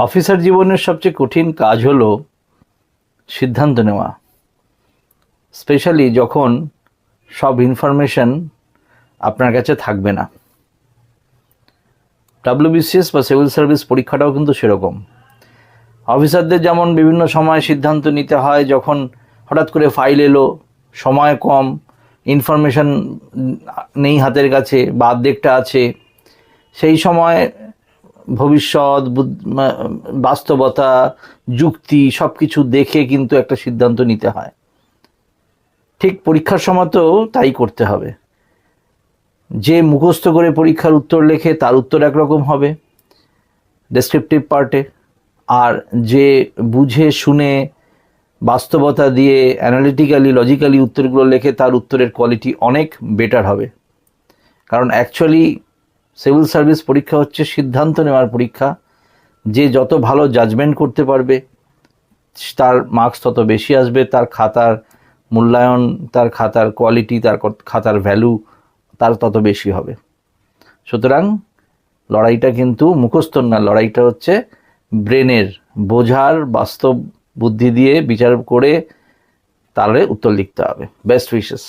Officer জীবনের সবচেয়ে কঠিন কাজ হলো সিদ্ধান্ত নেওয়া, স্পেশালি যখন সব ইনফরমেশন আপনার কাছে থাকবে না। WBCS বা সিভিল সার্ভিস পরীক্ষাটাও কিন্তু সেরকম। অফিসারদের যেমন বিভিন্ন সময় সিদ্ধান্ত নিতে হয়, যখন হঠাৎ করে ফাইল এলো, সময় কম, ইনফরমেশন নেই হাতের কাছে বা অর্ধেকটা আছে, সেই সময় ভবিষ্যৎ, বাস্তবতা, যুক্তি সব কিছু দেখে কিন্তু একটা সিদ্ধান্ত নিতে হয়। ঠিক পরীক্ষার সময়তেও তাই করতে হবে। যে মুখস্থ করে পরীক্ষার উত্তর লেখে তার উত্তর একরকম হবে ডেসক্রিপটিভ পার্টে, আর যে বুঝে শুনে বাস্তবতা দিয়ে অ্যানালিটিক্যালি লজিক্যালি উত্তরগুলো লেখে তার উত্তরের কোয়ালিটি অনেক বেটার হবে। কারণ অ্যাকচুয়ালি সিভিল সার্ভিস পরীক্ষা হচ্ছে সিদ্ধান্ত নেওয়ার পরীক্ষা। যে যত ভালো জাজমেন্ট করতে পারবে তার মার্কস তত বেশি আসবে, তার খাতার মূল্যায়ন, তার খাতার কোয়ালিটি, তার খাতার ভ্যালু তার তত বেশি হবে। সুতরাং লড়াইটা কিন্তু মুখস্থর না, লড়াইটা হচ্ছে ব্রেনের, বোঝার, বাস্তব বুদ্ধি দিয়ে বিচার করে তাহলে উত্তর লিখতে হবে। Best wishes.